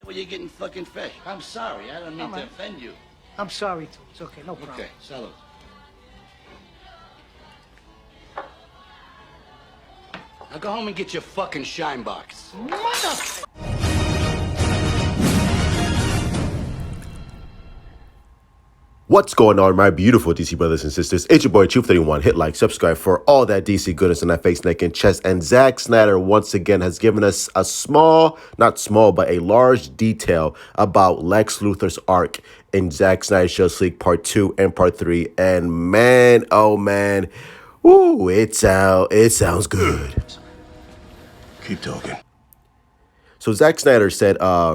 Well, you're getting fucking fish. I'm sorry. I don't mean to offend you. I'm sorry, too. It's okay. No problem. Okay, salute. Now go home and get your fucking shine box. Mother... What's going on, my beautiful DC brothers and sisters? It's your boy, Truth31. Hit like, subscribe for all that DC goodness in that face, neck, and chest. And Zack Snyder, once again, has given us a not small, but a large detail about Lex Luthor's arc in Zack Snyder's Justice League Part 2 and Part 3. And man, oh man, woo, it sounds good. Keep talking. So Zack Snyder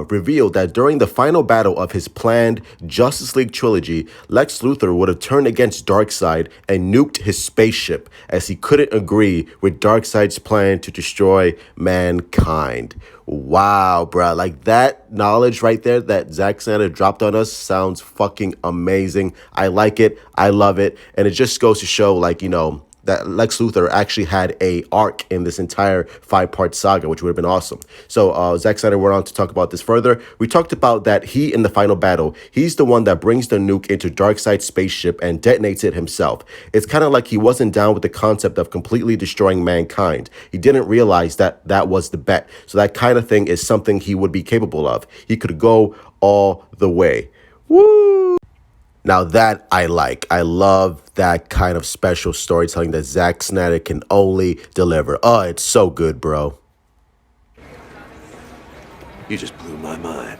revealed that during the final battle of his planned Justice League trilogy, Lex Luthor would have turned against Darkseid and nuked his spaceship as he couldn't agree with Darkseid's plan to destroy mankind. Wow, bro. Like, that knowledge right there that Zack Snyder dropped on us sounds fucking amazing. I like it. I love it. And it just goes to show, like, you know, that Lex Luthor actually had a arc in this entire 5-part saga, which would have been awesome. So Zack Snyder went on to talk about this further. We talked about that he, in the final battle, he's the one that brings the nuke into Darkseid's spaceship and detonates it himself. It's kind of like he wasn't down with the concept of completely destroying mankind. He didn't realize that that was the bet. So that kind of thing is something he would be capable of. He could go all the way. Woo! Now that I like. I love that kind of special storytelling that Zack Snyder can only deliver. Oh, it's so good, bro. You just blew my mind.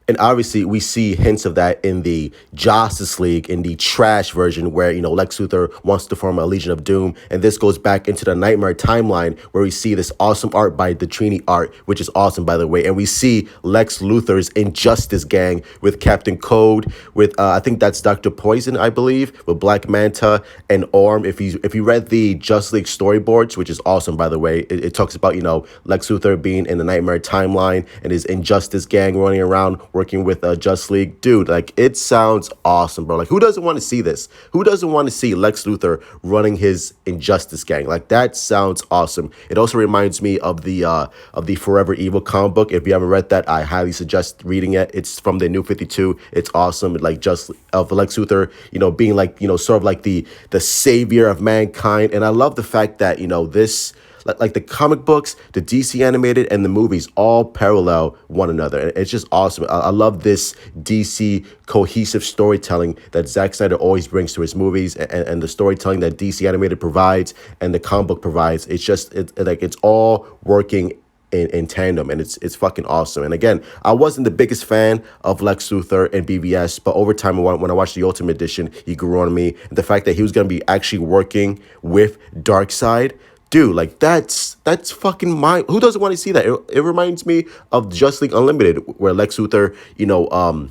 And obviously, we see hints of that in the Justice League, in the trash version, where, you know, Lex Luthor wants to form a Legion of Doom. And this goes back into the Nightmare timeline, where we see this awesome art by the Trini art, which is awesome, by the way. And we see Lex Luthor's Injustice gang with Captain Code, with, I think that's Dr. Poison, I believe, with Black Manta and Orm. If you read the Justice League storyboards, which is awesome, by the way, it talks about, you know, Lex Luthor being in the Nightmare timeline and his Injustice gang running around, working with Justice League. Dude, like, it sounds awesome, bro. Like, who doesn't want to see this? Who doesn't want to see Lex Luthor running his Injustice gang? Like, that sounds awesome. It also reminds me of the Forever Evil comic book. If you haven't read that, I highly suggest reading it. It's from the New 52. It's awesome. Like, just of Lex Luthor, you know, being like, you know, sort of like the savior of mankind. And I love the fact that, you know, this, like the comic books, the DC animated, and the movies all parallel one another. And it's just awesome. I love this DC cohesive storytelling that Zack Snyder always brings to his movies, and the storytelling that DC animated provides and the comic book provides. It's just, it's all working in tandem, and it's fucking awesome. And again, I wasn't the biggest fan of Lex Luthor and BVS, but over time, when I watched the Ultimate Edition, he grew on me. And the fact that he was going to be actually working with Darkseid, dude, like, that's fucking mind. Who doesn't want to see that? It reminds me of Justice League Unlimited, where Lex Luthor, you know,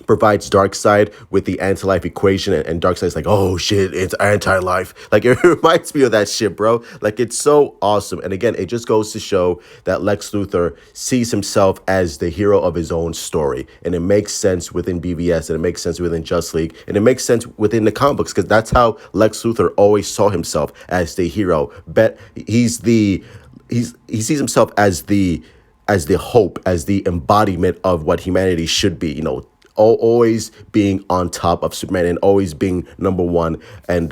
provides Darkseid with the anti-life equation, and Darkseid's like, oh shit, it's anti-life. Like, it reminds me of that shit, bro. Like, it's so awesome. And again, it just goes to show that Lex Luthor sees himself as the hero of his own story, and it makes sense within BVS, and it makes sense within Justice League, and it makes sense within the comic books, because that's how Lex Luthor always saw himself, as the hero. He sees himself as the hope, as the embodiment of what humanity should be, you know, always being on top of Superman and always being number one. And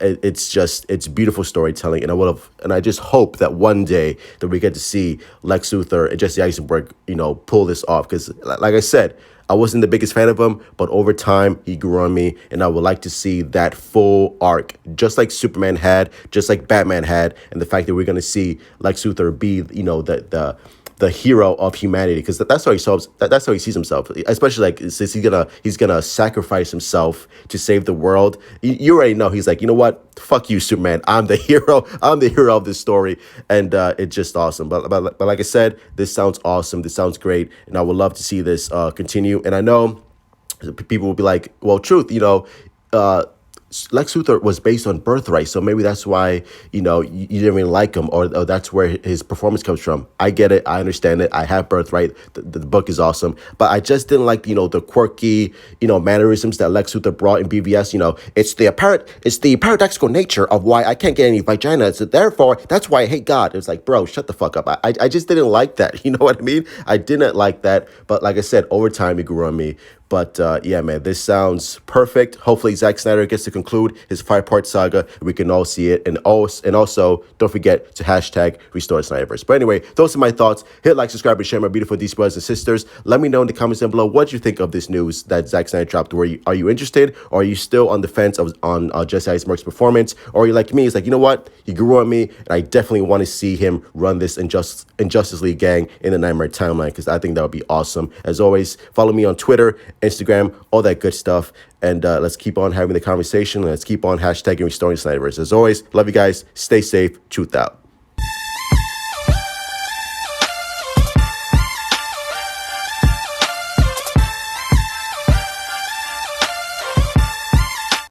it's beautiful storytelling. And I just hope that one day that we get to see Lex Luthor and Jesse Eisenberg, you know, pull this off. Because like I said, I wasn't the biggest fan of him, but over time he grew on me, and I would like to see that full arc, just like Superman had, just like Batman had, and the fact that we're going to see Lex Luthor be, you know, the hero of humanity, because that's how he sees himself. Especially, like, since he's gonna sacrifice himself to save the world. You already know he's like, you know what? Fuck you, Superman. I'm the hero. I'm the hero of this story, and it's just awesome. But like I said, this sounds awesome. This sounds great, and I would love to see this continue. And I know people will be like, well, Truth, you know, Lex Luthor was based on Birthright, so maybe that's why you didn't really like him, or that's where his performance comes from. I get it, I understand it. I have Birthright. The book is awesome, but I just didn't like the quirky mannerisms that Lex Luthor brought in BVS. It's the paradoxical nature of why I can't get any vagina, so therefore that's why I hate God. It was like, bro, shut the fuck up. I just didn't like that. You know what I mean? I didn't like that, but like I said, over time it grew on me. But yeah, man, this sounds perfect. Hopefully, Zack Snyder gets to conclude his 5-part saga. We can all see it. And also, don't forget to hashtag Restore Snyderverse. But anyway, those are my thoughts. Hit like, subscribe, and share, my beautiful DC brothers and sisters. Let me know in the comments down below what you think of this news that Zack Snyder dropped. Are you interested? Or are you still on the fence on Jesse Eisenberg's performance? Or are you like me? It's like, you know what? He grew on me, and I definitely want to see him run this Injustice League gang in the Nightmare timeline, because I think that would be awesome. As always, follow me on Twitter, Instagram, all that good stuff. And let's keep on having the conversation. Let's keep on hashtagging Restoring Snyderverse. As always, love you guys. Stay safe. Truth out.